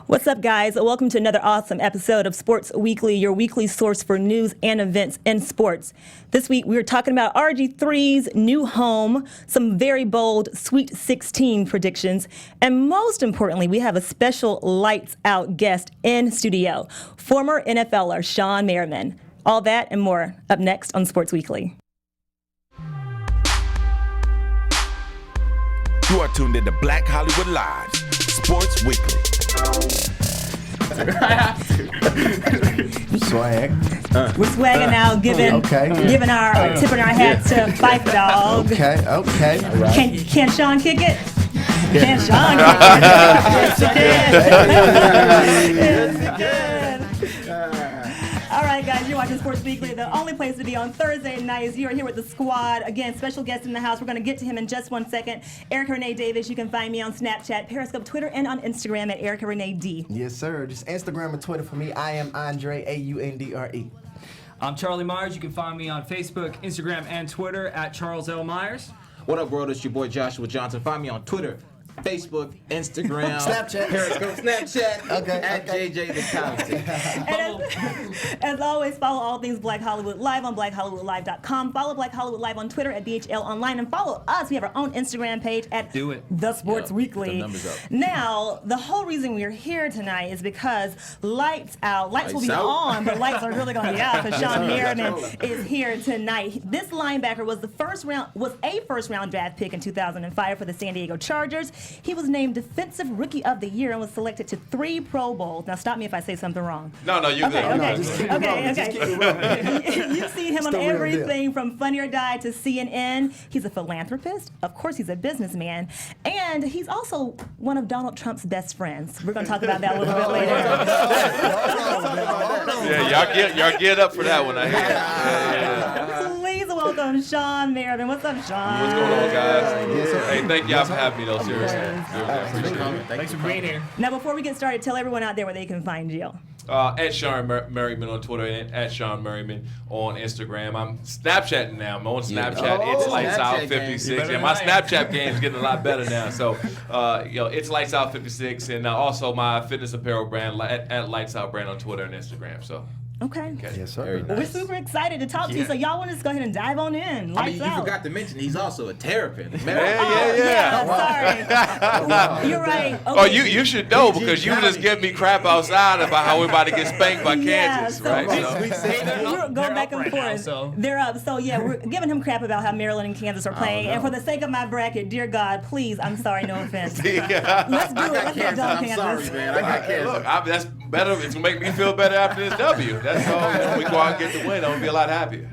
What's up, guys? Welcome to another awesome episode of Sports Weekly, your weekly source for news and events in sports. This week, we are talking about RG3's new home, some very bold Sweet 16 predictions, and most importantly, we have a special lights out guest in studio, former NFLer Shawne Merriman. All that and more up next on Sports Weekly. You are tuned into Black Hollywood Live, Sports Weekly. Swag. We're swagging out, giving our tipping our hats to Fife Dog. Okay. Right. Can Shawne kick it? Can Shawne kick it? Yes, he can. All right, guys, you're watching Sports Weekly, the only place to be on Thursday nights. You are here with the squad. Again, special guest in the house. We're going to get to him in just 1 second. Erica Renee Davis. You can find me on Snapchat, Periscope, Twitter, and on Instagram at Erica Renee D. Yes, sir. Just Instagram and Twitter for me. I am Andre, Aundre. I'm Charlie Myers. You can find me on Facebook, Instagram, and Twitter at Charles L. Myers. What up, world? It's your boy Joshua Johnson. Find me on Twitter, Facebook, Instagram, Snapchat. Periscope, Snapchat, at Okay. JJ the Content. And as always, follow all things Black Hollywood Live on BlackHollywoodLive.com. Follow Black Hollywood Live on Twitter at BHL Online, and follow us. We have our own Instagram page at The Sports Weekly. The numbers up. Now, the whole reason we're here tonight is because lights out. Lights will be out. on, but lights are really going to be out because Shawne Merriman is here tonight. This linebacker was a first round draft pick in 2005 for the San Diego Chargers. He was named Defensive Rookie of the Year and was selected to 3 Pro Bowls. Now, stop me if I say something wrong. No, you're good. Okay. You see him on everything from Funny or Die to CNN. He's a philanthropist. Of course, he's a businessman. And he's also one of Donald Trump's best friends. We're going to talk about that a little bit later. Yeah, y'all get up for that one. I hear it. Please welcome Shawne Merriman. What's up, Shawne? What's going on, guys? Hey, thank y'all for having me, though. Seriously. I appreciate it. Thanks for being here. Now, before we get started, tell everyone out there where they can find you. At Shawne Merriman on Twitter and at Shawne Merriman on Instagram. I'm Snapchatting now. I'm on Snapchat. It's Lights Out 56. Yeah, my Snapchat game is getting a lot better now. So, it's Lights Out 56, and also my fitness apparel brand at Lights Out brand on Twitter and Instagram. So. Okay. Yes, sir. Very Well, nice. we're super excited to talk to you, so y'all want to just go ahead and dive on in. Lights you out. forgot to mention he's also a terrapin. Sorry. You're right. Okay. Oh, you should know because you just give me crap outside about how we're about to get spanked by Kansas, right? We're going back and forth. They're up. So, we're giving him crap about how Maryland and Kansas are playing. And for the sake of my bracket, dear God, please, I'm sorry, no offense. Let's do it. Let's get done, Kansas. I'm sorry, man. I got Kansas. Look, that's better. It's gonna make me feel better after this W. That's all. We go out and get the win. I'm gonna be a lot happier.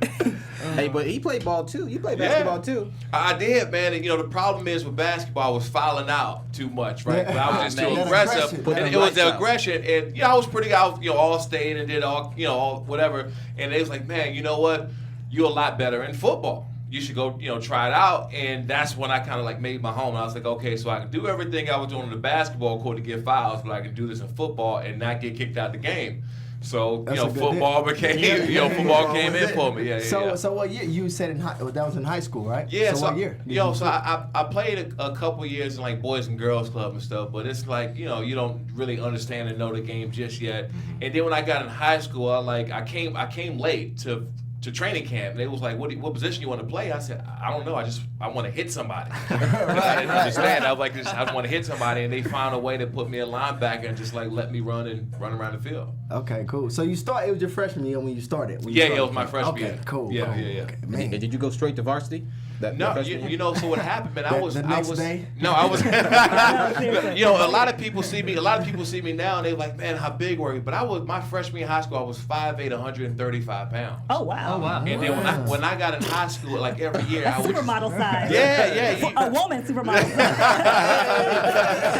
Hey, but he played ball too. You played basketball too. I did, man. And, the problem is with basketball, I was fouling out too much, right? But I was just too aggressive. And it was the aggression. And, I was pretty out, all state and did all whatever. And they was like, man, you know what? You're a lot better in football. You should go, try it out. And that's when I kind of made my home. And I was like, okay, so I can do everything I was doing on the basketball court to get fouls, but I can do this in football and not get kicked out the game. So, football became, football came in for me. So what year? You said that was in high school, right? Yeah. So what year? So I played a couple years in Boys and Girls Club and stuff, but it's you don't really understand and know the game just yet. And then when I got in high school, I came late to training camp. And they was like, what position you want to play? I said, I don't know. I want to hit somebody. I didn't understand. I was like, I just want to hit somebody. And they found a way to put me a linebacker and just let me run around the field. Okay, cool. So it was your freshman year when you started? It was my freshman year. Okay, cool. Yeah. Okay, man. And did you go straight to varsity? No, so what happened, man? I was. Day? No, I was. A lot of people see me. A lot of people see me now, and they're like, "Man, how big were you?" But my freshman year in high school, I was 5'8", 135 pounds. Oh, wow. And then when I got in high school, every year, I was supermodel size. Yeah. A woman supermodel size.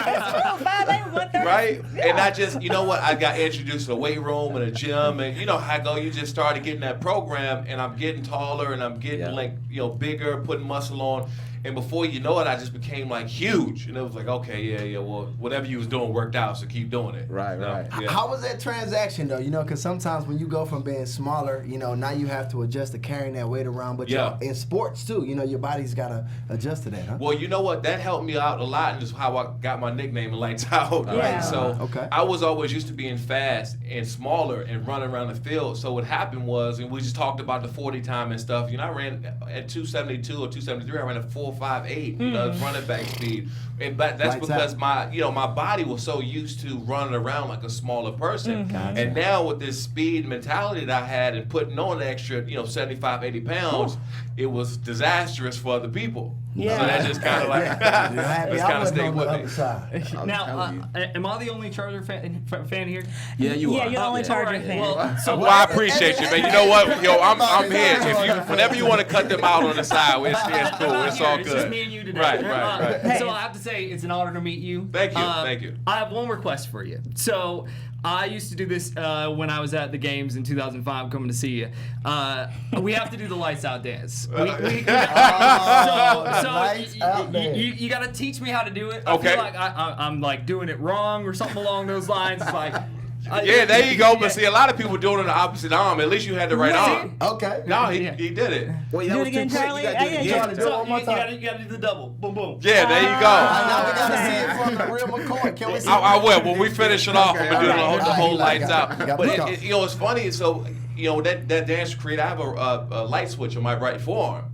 That's true. 5'8", 130. Right? Yeah. And I just, I got introduced to a weight room and a gym, and how I go, you just started getting that program, and I'm getting taller, and I'm getting bigger, putting muscle on. And before you know it, I just became huge. And it was okay, well, whatever you was doing worked out, so keep doing it. Right. Yeah. How was that transaction though? Because sometimes when you go from being smaller, now you have have to adjust to carrying that weight around. But Yeah. in sports too, your body's got to adjust to that, huh? Well, you know what? That helped me out a lot, and this is how I got my nickname in Lights Out. Yeah. Right? So Okay. I was always used to being fast and smaller and running around the field. So what happened was, and we just talked about the 40 time and stuff. I ran at 272 or 273. I ran at 4.58. Running back speed. And but that's Lights because out. my body was so used to running around like a smaller person. Gotcha. And now with this speed mentality that I had and putting on the extra, 75, 80 pounds, it was disastrous for other people. Yeah. So that just kind of like, You're happy just I kind of wasn't stayed on the with other me. side. Now, am I the only Charger fan here? Yeah, you Yeah, are. you're the only Charger Alright, fan. well, so Well, I appreciate you, man. You know what? Yo, I'm here. Whenever you want to cut them out on the side, it's cool. I'm It's here. all It's just good. me and you today. Right. So I have to say, it's an honor to meet you. Thank you, thank you. I have one request for you. So I used to do this when I was at the games in 2005, coming to see you. We have to do the lights out dance. Lights out dance. You got to teach me how to do it. Okay. I feel like I'm like doing it wrong or something along those lines. It's like, Yeah, there you go. But see, a lot of people doing it on the opposite arm. At least you had the right arm. Okay. No, he Yeah. did it. Wait, that Do it was again, too quick. Charlie. You gotta do it Yeah, again. Charlie, do it So one more you time. got to do the double. Boom, boom. Yeah, there you Now we go. got to see it from the real McCoy. Can we see I will. When we finish it off, I'm gonna do the Alright. whole Alright, lights got out. it. Got But it. it's funny. So that dance created. I have a light switch on my right forearm.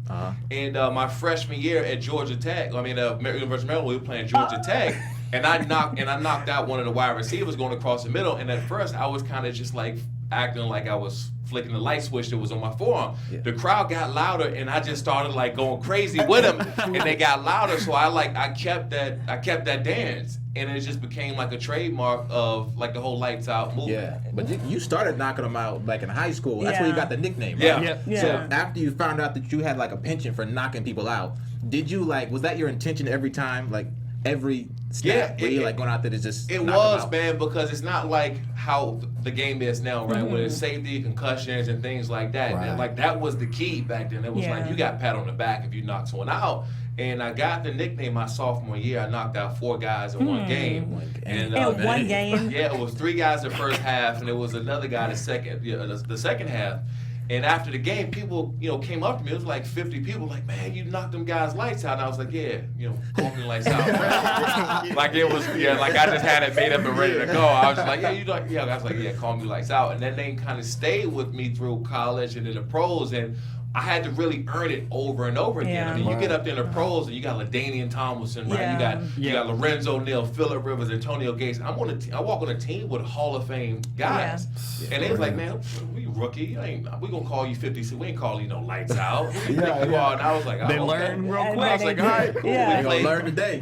And my freshman year at Georgia Tech, University of Maryland, we were playing Georgia Tech. And I knocked out one of the wide receivers going across the middle. And at first, I was kind of just like acting like I was flicking the light switch that was on my forearm. Yeah. The crowd got louder, and I just started like going crazy with them, and they got louder. So I kept that dance, and it just became like a trademark of like the whole lights out movement. Yeah, but you started knocking them out like in high school. That's where you Yeah. got the nickname, right? Yeah. Yep. Yeah. So after you found out that you had like a penchant for knocking people out, did you was that your intention every time, like every snap? Yeah, where you like going out there to just It knock 'em was, out? man, because it's not like how the game is now, right? Where there's safety, concussions, and things like that. Right. And like that was the key back then. It was Yeah. like you got pat on the back if you knocked someone out. And I got the nickname my sophomore year. I knocked out 4 guys in one game. And, In one game. Yeah, it was 3 guys the first half, and it was another guy the second half. And after the game, people, came up to me. It was like 50 people, like, man, you knocked them guys' lights out. And I was like, yeah, call me lights out. Right? Like it was, like I just had it made up and ready to go. I was just like, I was like, yeah, call me lights out. And that name kind of stayed with me through college and in the pros. And I had to really earn it over and over again. Yeah. I mean, you get up there in the pros and you got LaDainian Tomlinson, right? Yeah. You got Lorenzo Neal, Phillip Rivers, Antonio Gates. I walk on a team with Hall of Fame guys. And they was like, man, we rookie. We gonna call you 50. We ain't calling you no lights out. And I was like, oh, They okay. learn real And quick. I was like, all right, cool. Yeah. We You're played- gonna learn today.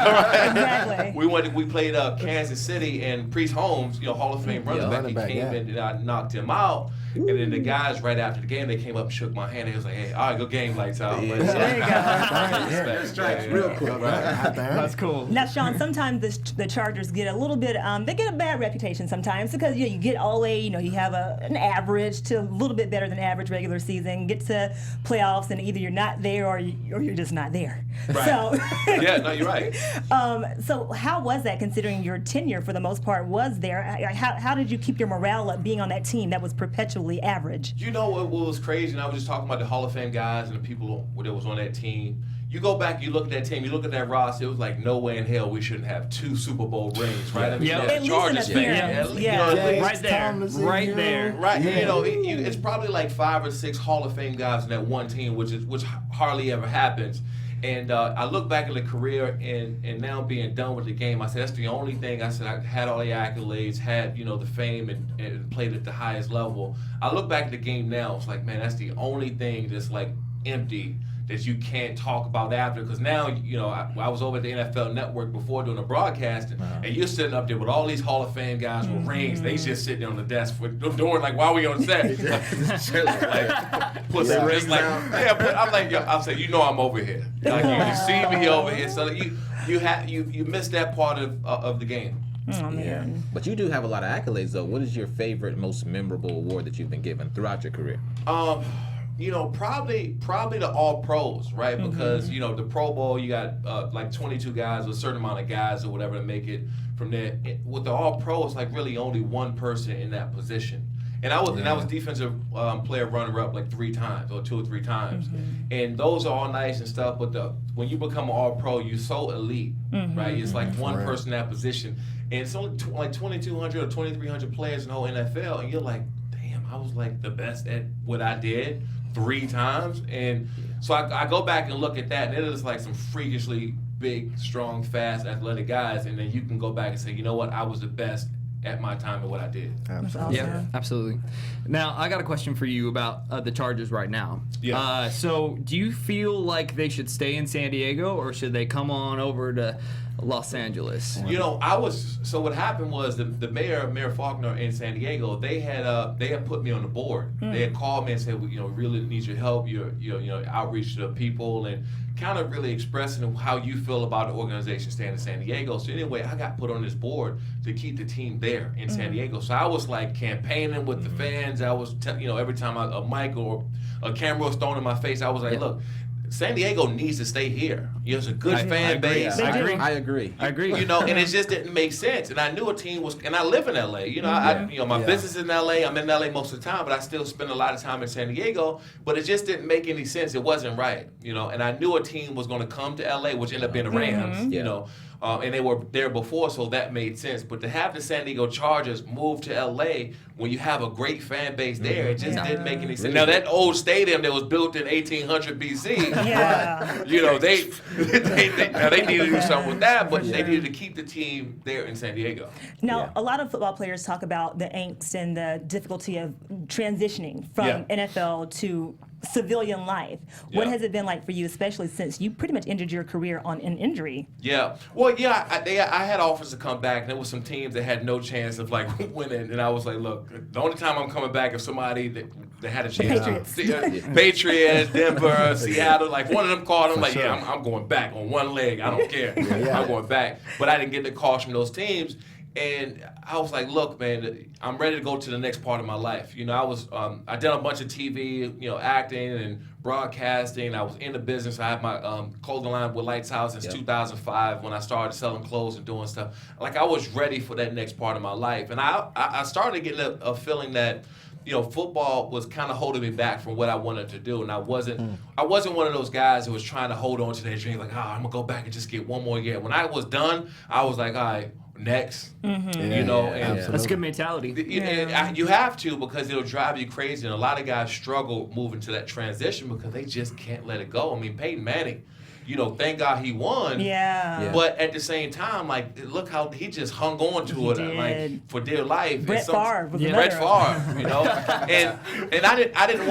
Exactly. We played Kansas City, and Priest Holmes, Hall of Fame running back, he came in and I knocked him out. And then the guys right after the game, they came up and shook my hand. They was like, hey, all right, good game, lights out. Yeah. But, There you go. Strikes real quick. That's cool. Now, Shawne, sometimes the Chargers get a little bit, they get a bad reputation sometimes because you get all the way, you have an average to a little bit better than average regular season, get to playoffs, and either you're not there or you're just not there. Right. So, Yeah, no, you're right. so how was that considering your tenure for the most part was there? How did you keep your morale up being on that team that was perpetually average? You know what was crazy? And I was just talking about the Hall of Fame guys and the people that was on that team. You go back, you look at that team, you look at that roster, it was like no way in hell we shouldn't have 2 Super Bowl rings, right? I mean, Yeah. as a At least Chargers an fan, appearance, at least, yeah. at least- Right there. Tomlinson, Right there. Right, Yeah. it's probably like 5 or 6 Hall of Fame guys in that one team, which hardly ever happens. And I look back at the career and now being done with the game, I said that's the only thing. I said I had all the accolades, had the fame and played at the highest level. I look back at the game now, it's like, man, that's the only thing that's like empty that you can't talk about after. Because now, I was over at the NFL Network before doing the broadcasting, and you're sitting up there with all these Hall of Fame guys with rings. They just sitting there on the desk doing like, while we on set, like, put some rings like, but I'm like, I'm saying, I'm over here. Like you see me over here, so you missed that part of the game. Oh, man. But you do have a lot of accolades, though. What is your favorite, most memorable award that you've been given throughout your career? Probably the All Pros, right? Because the Pro Bowl, you got like 22 guys, or a certain amount of guys or whatever to make it from there. With the All Pro, it's like really only one person in that position, And I was defensive player runner-up like 3 times or 2 or 3 times. And those are all nice and stuff, but when you become an all-pro, you're so elite, right? It's like one person in that position. And it's only like 2,200 or 2,300 players in the whole NFL, and you're like, damn, I was like the best at what I did 3 times. And so I go back and look at that, and it is like some freakishly big, strong, fast, athletic guys, and then you can go back and say, you know what, I was the best at my time at what I did. Absolutely. Yeah, absolutely. Now, I got a question for you about the Chargers right now. Yeah. So, do you feel like they should stay in San Diego, or should they come on over to Los Angeles? You know, so what happened was the Mayor Faulkner in San Diego, they had put me on the board. They had called me and said, we really need your help, your outreach to the people, and kind of really expressing how you feel about the organization staying in San Diego. So anyway, I got put on this board to keep the team there in San Diego. So I was like campaigning with the fans. I was, every time a mic or a camera was thrown in my face, I was like, look, San Diego needs to stay here. It's a good fan base. I agree. And it just didn't make sense. And I knew a team was, and I live in LA. My business is in LA. I'm in LA most of the time, but I still spend a lot of time in San Diego. But it just didn't make any sense. It wasn't right, And I knew a team was going to come to LA, which ended up being the Rams. And they were there before, so that made sense. But to have the San Diego Chargers move to LA when you have a great fan base there, it just didn't make any sense. Now that old stadium that was built in 1800 BC, they needed to do something with that, but they needed to keep the team there in San Diego. Now, a lot of football players talk about the angst and the difficulty of transitioning from NFL to civilian life. What has it been like for you, especially since you pretty much ended your career on an injury? Yeah. Well, I had offers to come back, and there was some teams that had no chance of like winning, and I was like, look, the only time I'm coming back if somebody that had a chance. Patriots, Denver, Seattle, like one of them called. I'm like, I'm going back on one leg. I don't care. I'm going back. But I didn't get the calls from those teams. And I was like, look, man, I'm ready to go to the next part of my life. I did a bunch of TV, acting and broadcasting. I was in the business. I had my clothing line with Lights House since 2005 when I started selling clothes and doing stuff. Like, I was ready for that next part of my life. And I started getting a feeling that, football was kind of holding me back from what I wanted to do. And I wasn't one of those guys who was trying to hold on to their dream, like, I'm going to go back and just get one more year. When I was done, I was like, all right, next, and that's a good mentality. You have to, because it'll drive you crazy, and a lot of guys struggle moving to that transition because they just can't let it go. I mean, Peyton Manning, thank God he won. But at the same time, like, look how he just hung on to it, like, for dear life. Brett Favre was Brett Favre, and I didn't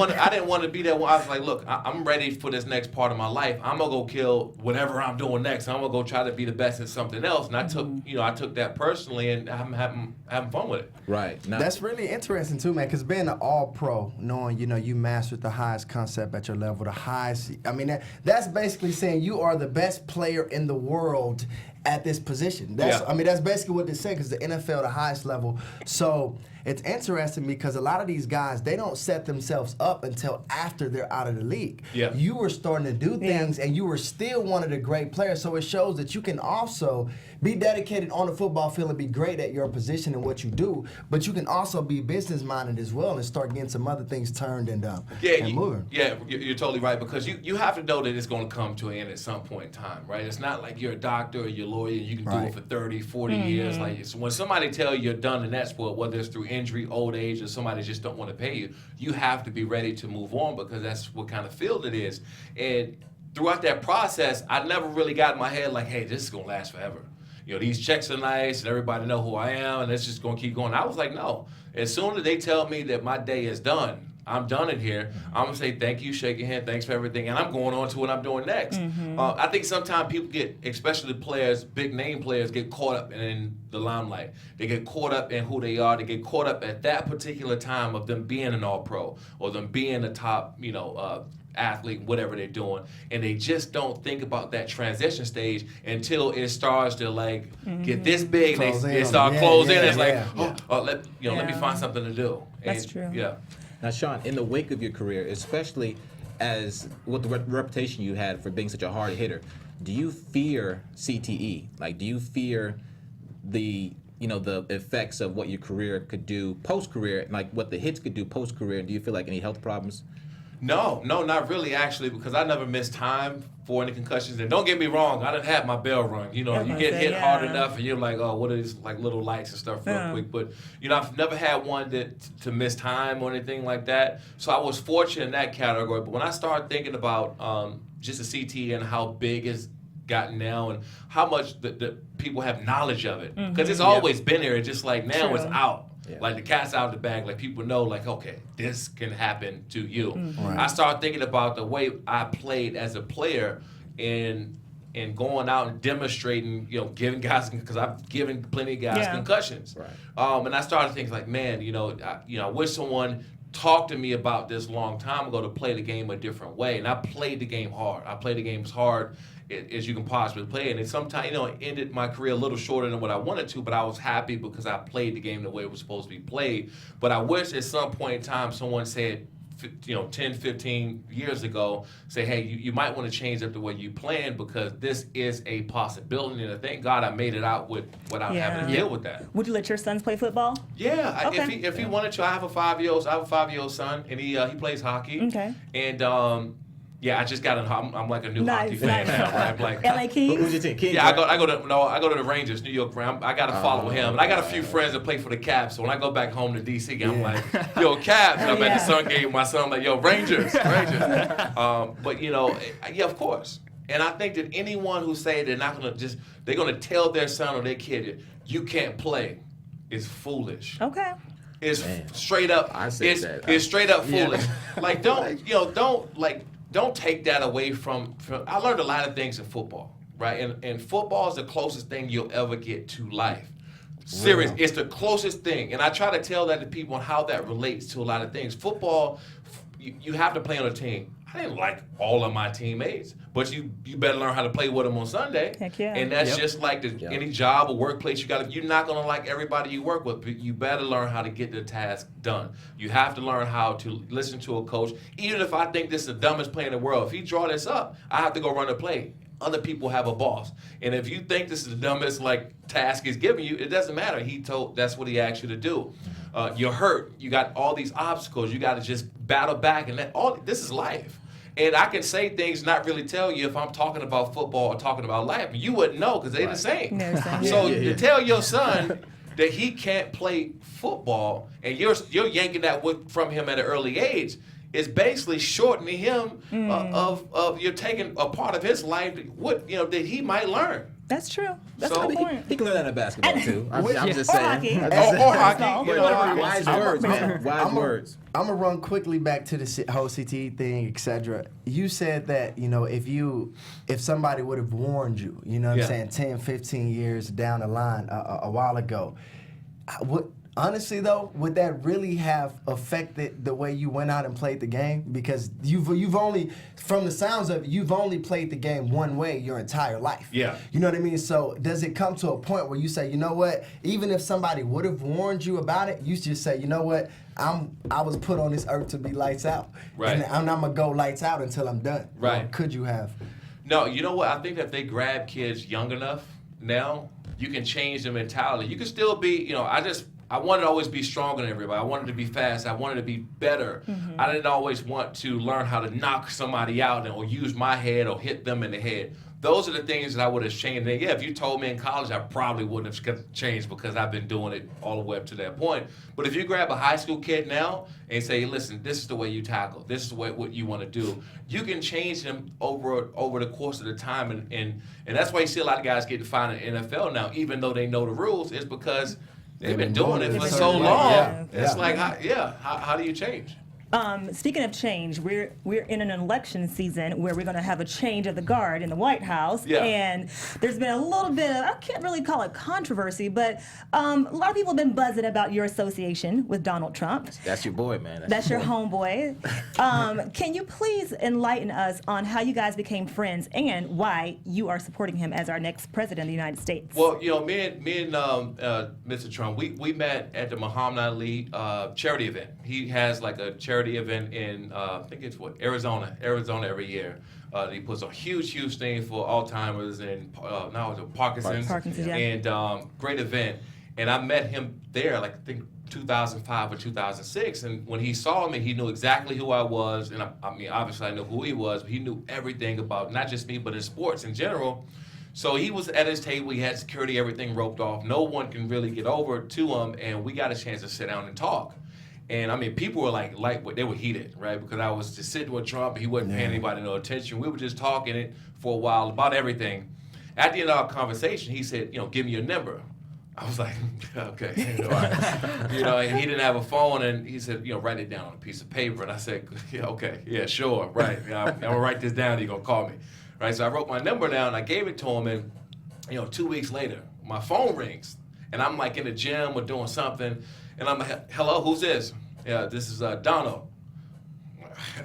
want to be that one. I was like, look, I'm ready for this next part of my life. I'm gonna go kill whatever I'm doing next. I'm gonna go try to be the best at something else. And I took that personally, and I'm having fun with it. Right. Now, that's really interesting too, man. Because being an all-pro, knowing you mastered the highest concept at your level, the highest. I mean, that's basically saying you are the best player in the world at this position. That's basically what they say, because the NFL, the highest level. So it's interesting because a lot of these guys, they don't set themselves up until after they're out of the league. You were starting to do things, and you were still one of the great players. So it shows that you can also be dedicated on the football field and be great at your position and what you do, but you can also be business-minded as well and start getting some other things turned and moving. Yeah, you're totally right, because you have to know that it's going to come to an end at some point in time, right? It's not like you're a doctor or you're a lawyer and you can do it for 30, 40 years. Like, when somebody tell you you're done in that sport, whether it's through injury, old age, or somebody just don't want to pay you, you have to be ready to move on, because that's what kind of field it is. And throughout that process, I never really got in my head like, hey, this is going to last forever. These checks are nice and everybody know who I am and it's just going to keep going. I was like, no. As soon as they tell me that my day is done, I'm done in here, I'm going to say thank you, shake your hand, thanks for everything, and I'm going on to what I'm doing next. I think sometimes people get, especially players, big name players, get caught up in the limelight. They get caught up in who they are. They get caught up at that particular time of them being an all-pro or them being a top, athlete, whatever they're doing, and they just don't think about that transition stage until it starts to get this big. They start closing. It's let me find something to do. That's true. Yeah. Now, Shawne, in the wake of your career, especially as with the reputation you had for being such a hard hitter, do you fear CTE? Like, do you fear the the effects of what your career could do post-career, like what the hits could do post-career? Do you feel like any health problems? No, not really, actually, because I never missed time for any concussions. And don't get me wrong, I didn't have my bell rung. You get hit hard enough, and you're like, oh, what are these like little lights and stuff real quick. But I've never had one to miss time or anything like that. So I was fortunate in that category. But when I started thinking about just the CTE and how big it's gotten now and how much the people have knowledge of it, because it's always been there. It's just like now it's out. Yeah. Like the cat's out of the bag. Like people know, like, okay, this can happen to you. Right. I started thinking about the way I played as a player and going out and demonstrating, giving guys, because I've given plenty of guys concussions. Right. And I started thinking like, man, I wish someone talked to me about this long time ago to play the game a different way. And I played the game hard. I played the game as hard as you can possibly play. And it sometimes, it ended my career a little shorter than what I wanted to, but I was happy because I played the game the way it was supposed to be played. But I wish at some point in time someone said, 10, 15 years ago, say, hey, you might want to change up the way you plan because this is a possibility. And thank God I made it out without having to deal with that. Would you let your sons play football? Yeah, okay. If he wanted to. I have a 5-year-old son, and he plays hockey. Okay. And I just got I'm like a new hockey fan. I'm like LA Kings. Who's your team? Kings, yeah, I go to the Rangers, New York. I got to follow him, and I got a few friends that play for the Caps. So when I go back home to DC, I'm like, yo, Caps. And I'm at the Sun game with my son. I'm like, yo, Rangers. But of course. And I think that anyone who say they're gonna tell their son or their kid you can't play is foolish. Okay. It's straight up. It's straight up foolish. Like don't take that away from. I learned a lot of things in football, right? And football is the closest thing you'll ever get to life. Serious, it's the closest thing. And I try to tell that to people and how that relates to a lot of things. Football, you have to play on a team. I didn't like all of my teammates, but you better learn how to play with them on Sunday. Heck yeah. And that's just like any job or workplace you're not going to like everybody you work with, but you better learn how to get the task done. You have to learn how to listen to a coach. Even if I think this is the dumbest play in the world, if he draw this up, I have to go run the play. Other people have a boss. And if you think this is the dumbest task he's giving you, it doesn't matter. That's what he asked you to do. You're hurt. You got all these obstacles. You got to just battle back, and this is life. And I can say things not really tell you if I'm talking about football or talking about life. You wouldn't know because they're the same. So to tell your son that he can't play football and you're yanking that from him at an early age is basically shortening him of you're taking a part of his life that he might learn. That's true. That's a good point. He can learn that in basketball too. I'm just saying. Or hockey. Wise words, man. Wise words. I'm gonna run quickly back to the whole CTE thing, etc. You said that if somebody would have warned you, what I'm saying, 10, 15 years down the line, a while ago, honestly though, would that really have affected the way you went out and played the game? Because you've only, from the sounds of it, you've only played the game one way your entire life. Yeah. You know what I mean? So does it come to a point where you say, you know what, even if somebody would have warned you about it, you just say, you know what, I was put on this earth to be lights out. Right. And I'm gonna go lights out until I'm done. Right. Or could you have? No, you know what? I think that if they grab kids young enough now, you can change the mentality. You can still be, I wanted to always be stronger than everybody. I wanted to be fast. I wanted to be better. Mm-hmm. I didn't always want to learn how to knock somebody out or use my head or hit them in the head. Those are the things that I would have changed. And if you told me in college, I probably wouldn't have changed because I've been doing it all the way up to that point. But if you grab a high school kid now and say, listen, this is the way you tackle. This is what you want to do. You can change them over the course of the time. And that's why you see a lot of guys getting fined in the NFL now, even though they know the rules, is because they've been doing it for so long. Yeah. It's like, how do you change? Speaking of change, we're in an election season where we're going to have a change of the guard in the White House. Yeah. And there's been a little bit of, I can't really call it controversy, but a lot of people have been buzzing about your association with Donald Trump. That's your boy, man. That's your homeboy. Can you please enlighten us on how you guys became friends and why you are supporting him as our next president of the United States? Well, me and Mr. Trump, we met at the Muhammad Ali charity event. He has like a charity event in I think it's Arizona every year. He puts a huge thing for Alzheimer's and now it's Parkinson's. Yeah. And great event. And I met him there, like I think 2005 or 2006. And when he saw me, he knew exactly who I was. And I mean, obviously I knew who he was, but he knew everything about not just me, but in sports in general. So he was at his table. He had security, everything roped off. No one can really get over to him. And we got a chance to sit down and talk. And I mean, people were like they were heated, right? Because I was just sitting with Trump. He wasn't paying anybody no attention. We were just talking it for a while about everything. At the end of our conversation, he said, give me your number. I was like, okay, all right. And he didn't have a phone, and he said, write it down on a piece of paper. And I said, yeah, okay, yeah, sure, right. I'm gonna write this down. You're gonna call me, right? So I wrote my number down. And I gave it to him, and 2 weeks later, my phone rings, and I'm like in the gym or doing something, and I'm like, hello, who's this? Yeah, this is Donald.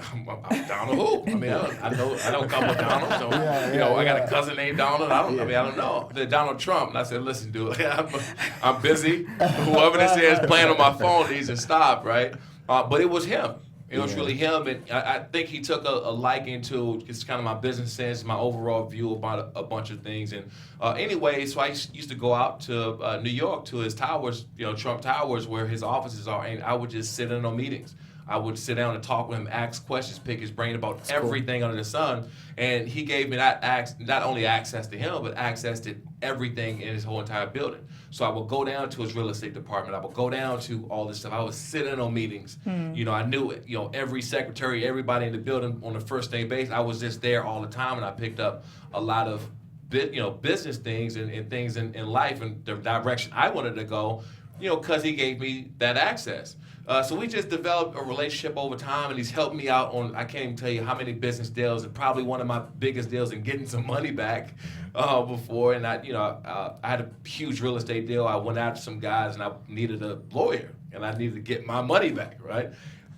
I'm Donald who? I mean, I don't come with Donald. So, I got a cousin named Donald. I don't know. They're Donald Trump. And I said, listen, dude, I'm busy. Whoever this is playing on my phone needs to stop, right? But it was him. It was really him. And I think he took a liking to it's kind of my business sense, my overall view about a bunch of things. And anyway, so I used to go out to New York to his towers, Trump Towers, where his offices are. And I would just sit in on meetings. I would sit down and talk with him, ask questions, pick his brain about everything under the sun. And he gave me not only access to him, but access to everything in his whole entire building. So I would go down to his real estate department. I would go down to all this stuff. I would sit in on meetings. I knew it. Every secretary, everybody in the building on the first name basis. I was just there all the time, and I picked up a lot of business things and things in life and the direction I wanted to go, because he gave me that access. So we just developed a relationship over time, and he's helped me out on, I can't even tell you how many business deals, and probably one of my biggest deals in getting some money back before. And I had a huge real estate deal. I went out to some guys, and I needed a lawyer, and I needed to get my money back, right?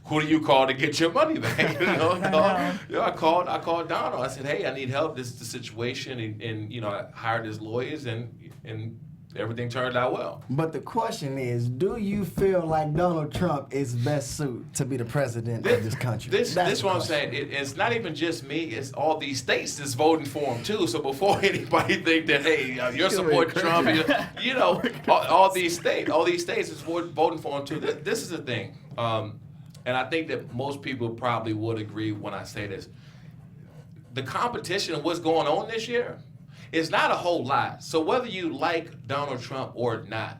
Who do you call to get your money back? I called Donald. I said, hey, I need help. This is the situation, and I hired his lawyers, and everything turned out well. But the question is, do you feel like Donald Trump is best suited to be the president of this country? This is what I'm saying. It's not even just me. It's all these states that's voting for him, too. So before anybody think that, hey, you're supporting Trump, all these states is voting for him, too. This is the thing. And I think that most people probably would agree when I say this. The competition of what's going on this year, it's not a whole lot. So whether you like Donald Trump or not,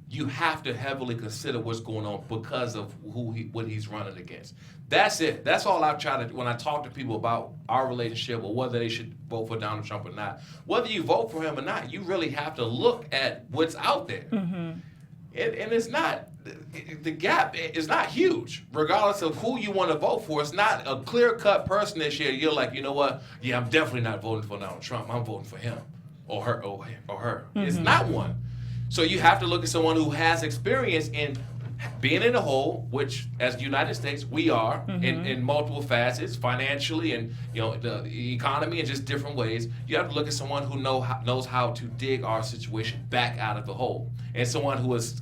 you have to heavily consider what's going on because of what he's running against. That's it. That's all I've tried to, when I talk to people about our relationship or whether they should vote for Donald Trump or not. Whether you vote for him or not, you really have to look at what's out there. And it's not, the gap is not huge, regardless of who you want to vote for. It's not a clear-cut person this year. You're like, you know what? Yeah, I'm definitely not voting for Donald Trump. I'm voting for him or her or her. It's not one. So you have to look at someone who has experience in being in the hole, which as the United States we are in multiple facets, financially and the economy and just different ways. You have to look at someone who knows how to dig our situation back out of the hole, and someone who is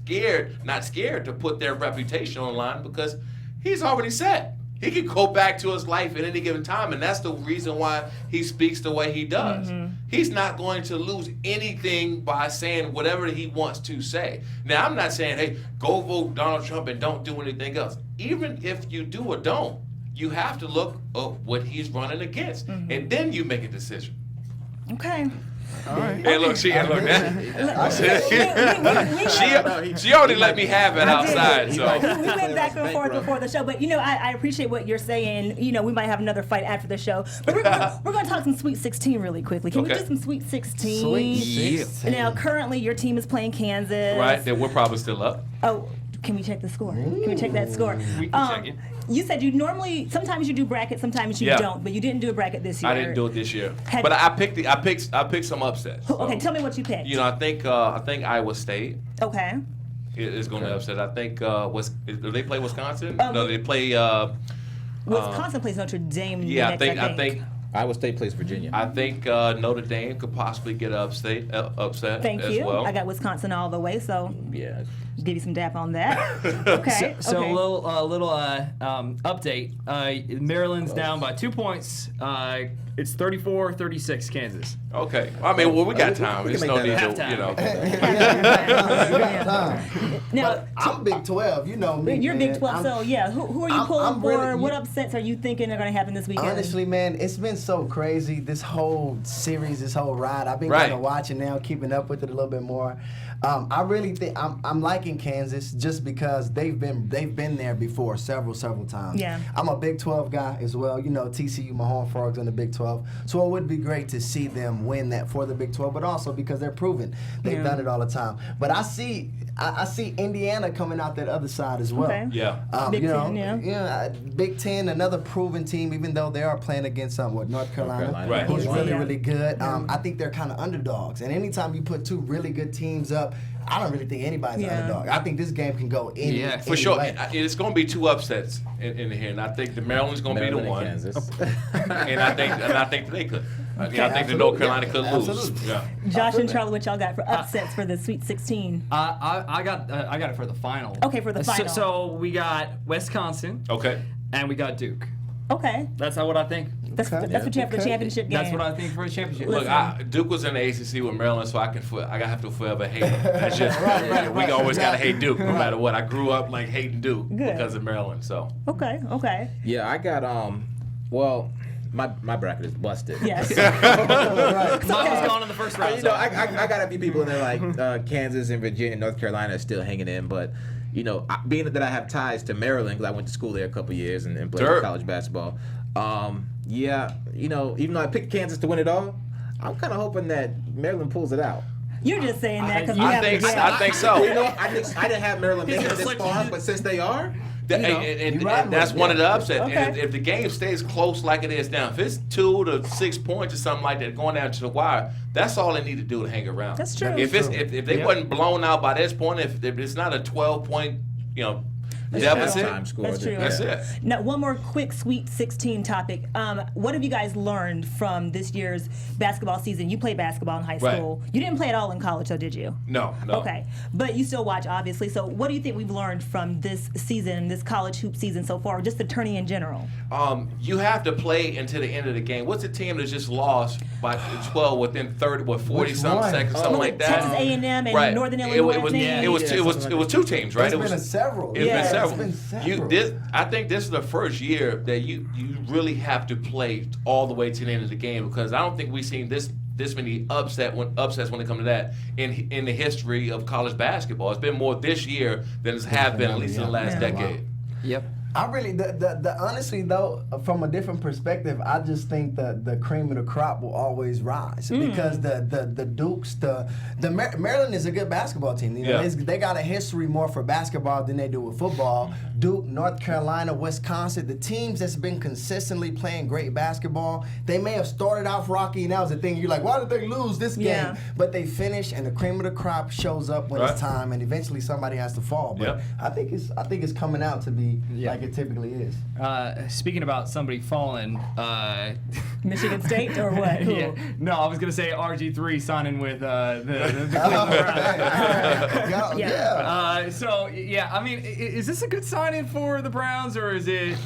not scared to put their reputation on the line because he's already set. He can go back to his life at any given time, and that's the reason why he speaks the way he does. He's not going to lose anything by saying whatever he wants to say. Now, I'm not saying, hey, go vote Donald Trump and don't do anything else. Even if you do or don't, you have to look at what he's running against, and then you make a decision. Okay. All right. Hey, look, she already let me have it outside. So we went back and forth before the show, but I appreciate what you're saying. We might have another fight after the show, but we're going to talk some Sweet 16 really quickly. Can we do some Sweet 16? Sweet 16. Now, currently, your team is playing Kansas. Right, then we're probably still up. Oh, can we check the score? Can we check that score? We can check it. You said sometimes you do brackets, sometimes you don't, but you didn't do a bracket this year. I didn't do it this year, but I picked some upsets. So, okay, tell me what you picked. I think Iowa State. Okay. Is going to upset. I think do they play Wisconsin? No, they play. Wisconsin plays Notre Dame. Yeah, next, I think. Iowa State plays Virginia. I think Notre Dame could possibly get upset Thank as you. well. I got Wisconsin all the way, so. Yeah. Give you some dap on that. Okay. So okay. a little update. Maryland's down by 2 points. It's 34-36 Kansas. Okay. I mean, well, we got time. we There's can no make need that to, you know. Now, I'm Big 12. You know me. you're man. Big 12, so yeah. Who are you I'm pulling for? really- What upsets are you thinking are going to happen this weekend? Honestly, man, it's been so crazy. This whole series, this whole ride. I've been Right. kind of watching now, keeping up with it a little bit more. I really think I'm liking Kansas just because they've been there before several times. Yeah. I'm a Big 12 guy as well. You know, TCU, my home frogs in the Big 12. So it would be great to see them win that for the Big 12, but also because they're proven they've done it all the time. But I see Indiana coming out that other side as well. Okay. Yeah. Big you know, Ten, yeah. Big Ten, another proven team, even though they are playing against North Carolina, Right. who's really, Yeah. really good. I think they're kind of underdogs. And anytime you put two really good teams up, I don't really think anybody's an underdog. I think this game can go any Yeah, For sure. way. It's going to be two upsets in here. And I think the Maryland's going to be the one. Kansas. And I think they could. I think the North Carolina could lose. Absolutely. Yeah. Josh and Charlie, what y'all got for upsets for the Sweet 16? I got it for the final. Okay, for the final. So we got Wisconsin Okay. and we got Duke. Okay. That's what I think. That's what you have for the championship game. That's what I think for a championship. Look, Duke was in the ACC with Maryland, so I have to forever hate them. That's just we always gotta hate Duke no matter what. I grew up like hating Duke because of Maryland. So Okay. Yeah, I got well, my bracket is busted. Yes. Mine was gone in the first round. You know, I got a few people in there like Kansas and Virginia, North Carolina are still hanging in, but you know, being that I have ties to Maryland because I went to school there a couple years and played college basketball. Yeah, you know, even though I picked Kansas to win it all, I'm kind of hoping that Maryland pulls it out. You're just saying that because you I have think so. You know, I didn't have Maryland making it this far, but since they are, And that's one of the upsets. Okay. And if the game stays close like it is now, if it's 2 to 6 points or something like that going down to the wire, that's all they need to do to hang around. That's true. If they wasn't blown out by this point, if it's not a 12-point, deficit, halftime score. That's true. that's it. Now, one more quick Sweet 16 topic. What have you guys learned from this year's basketball season? You played basketball in high Right. school. You didn't play at all in college, though, did you? No. Okay. But you still watch, obviously. So what do you think we've learned from this season, this college hoop season so far, just the tourney in general? You have to play until the end of the game. What's the team that just lost by 12 within 40-some one? seconds, something like that? Texas A&M and Right. Northern Illinois. It was 2 teams, right? It's been several. It's been several. several. I think this is the first year that you really have to play all the way to the end of the game because I don't think we've seen this many upsets when it comes to that in the history of college basketball. It's been more this year than it's have been at least in the last decade. Yep. I really, the honestly though, from a different perspective, I just think the cream of the crop will always rise because the Dukes, Maryland is a good basketball team. You know, they got a history more for basketball than they do with football. Duke, North Carolina, Wisconsin, the teams that's been consistently playing great basketball, they may have started off rocky, and that was the thing. You're like, why did they lose this game? Yeah. But they finish, and the cream of the crop shows up when it's time, and eventually somebody has to fall. But I think it's coming out to be like it typically is. Speaking about somebody falling, Michigan State or what? Who? yeah, no, I was gonna say RG3 signing with the Cleveland Browns. Yeah. So yeah, I mean, is this a good signing for the Browns or is it?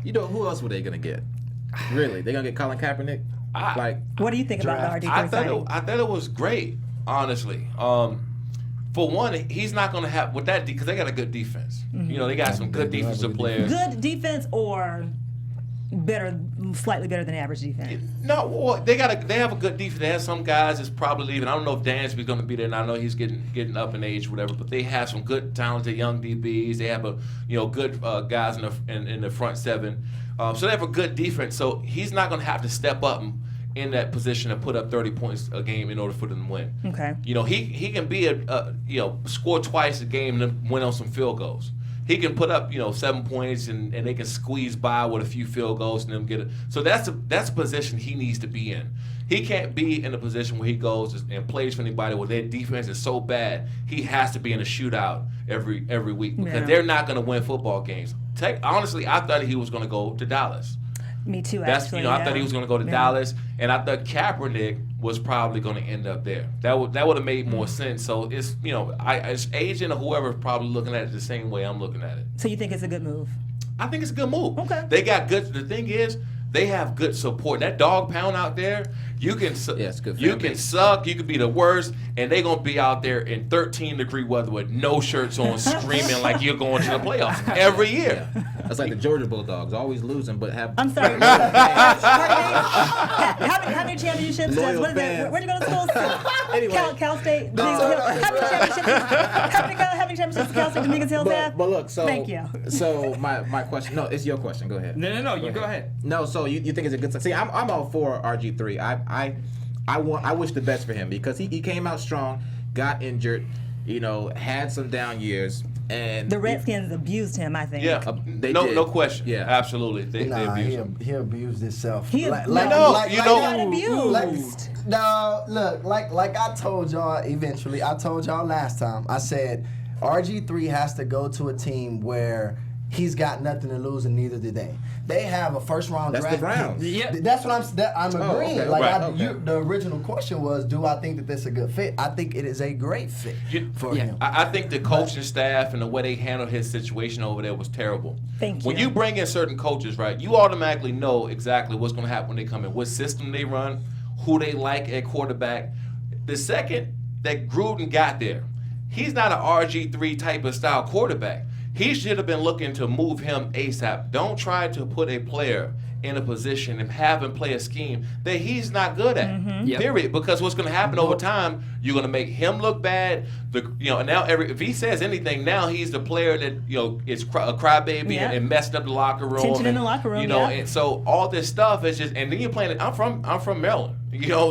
You know, who else were they gonna get? Really, they gonna get Colin Kaepernick? What do you think about the RG3 signing? I thought it was great, honestly. For one, he's not going to have with that because they got a good defense. You know, they got some good defensive players. Good defense or better, slightly better than average defense? No, well, they have a good defense. They have some guys that's probably leaving. I don't know if Dansby's going to be there, and I know he's getting up in age, or whatever. But they have some good, talented young DBs. They have good guys in the front seven. So they have a good defense. So he's not going to have to step up in that position and put up 30 points a game in order for them to win. Okay. You know, he can be score twice a game and win on some field goals. He can put up 7 points and they can squeeze by with a few field goals and them get it. So that's a position he needs to be in. He can't be in a position where he goes and plays for anybody where their defense is so bad he has to be in a shootout every week because they're not going to win football games. Honestly, I thought he was going to go to Dallas. Me too, actually. I thought he was going to go to Dallas, and I thought Kaepernick was probably going to end up there. That would have made more sense. So it's as agent or whoever is probably looking at it the same way I'm looking at it. So you think it's a good move? I think it's a good move. Okay. They got good. The thing is, they have good support. That dog pound out there, you can it's good you can suck, you can be the worst, and they're gonna be out there in 13-degree weather with no shirts on, screaming like you're going to the playoffs every year. Yeah. That's like the Georgia Bulldogs, always losing, but have. I'm sorry. How many championships? Loyal What is it? fans. Where'd you go to school? Anyway. Cal State. How many championships Cal State Dominguez Hills have? But look, so Thank you. So my question. No, it's your question. Go ahead. No. You go ahead. No, so you think it's a good sign? See, I'm all for RG3. I wish the best for him because he came out strong, got injured, had some down years, and The Redskins abused him, I think. Yeah, they no, did. no question. Yeah. Absolutely. They abused him. he abused himself. He Like- like, like- like- he like- got like- abused. No, look, like I told y'all eventually, I told y'all last time, I said RG3 has to go to a team where he's got nothing to lose and neither do they. They have a first round That's draft the Browns. pick. Yep. That's what I'm agreeing. okay, Like right, okay. the original question was, do I think that that's a good fit? I think it is a great fit for him. I think the coaching staff and the way they handled his situation over there was terrible. Thank When you. you bring in certain coaches, right, you automatically know exactly what's going to happen when they come in, what system they run, who they like at quarterback. The second that Gruden got there, he's not an RG3 type of style quarterback. He should have been looking to move him ASAP. Don't try to put a player in a position and have him play a scheme that he's not good at. Yep. Period. Because what's going to happen over time, you're going to make him look bad. And now if he says anything, now he's the player that is a crybaby Yeah. and messed up the locker room. Tension in and, the locker room, yeah. And so all this stuff is just. And then you're playing. I'm from Maryland.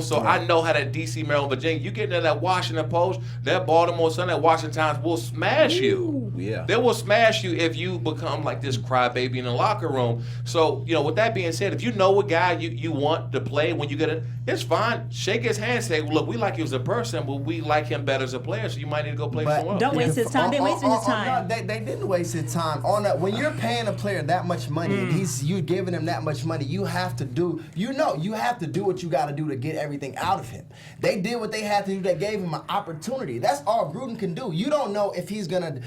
So I know how that D.C., Maryland, Virginia. You get into that Washington Post, that Baltimore Sun, that Washington Times will smash you. Yeah. They will smash you if you become like this crybaby in the locker room. So, with that being said, if you know a guy you want to play when you get it, it's fine. Shake his hand, say, look, we like you as a person, but we like him better as a player, so you might need to go play But somewhere else. Don't waste his time. They wasted his time. No, they didn't waste his time. When you're paying a player that much money, and you giving him that much money, you have to do. You have to do what you got to do to get everything out of him. They did what they had to do. They gave him an opportunity. That's all Gruden can do. You don't know if he's gonna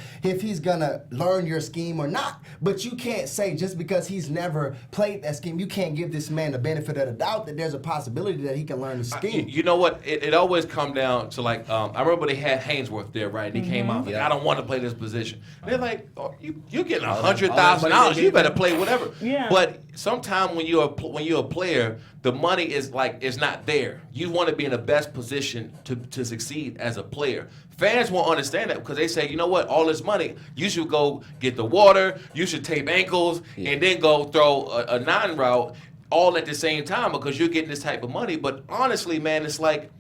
learn your scheme or not. But you can't say just because he's never played that scheme, you can't give this man the benefit of the doubt that there's a possibility that he can learn the scheme. You know what? It always come down to like I remember they had Hainsworth there, right? And he came out like, I don't want to play this position. And they're like, you're getting $100,000. You better play whatever. Yeah. But sometimes when you're a player, the money is not there. You want to be in the best position to succeed as a player. Fans won't understand that because they say, you know what, all this money, you should go get the water, you should tape ankles, and then go throw a 9 route all at the same time because you're getting this type of money. But honestly, man, it's like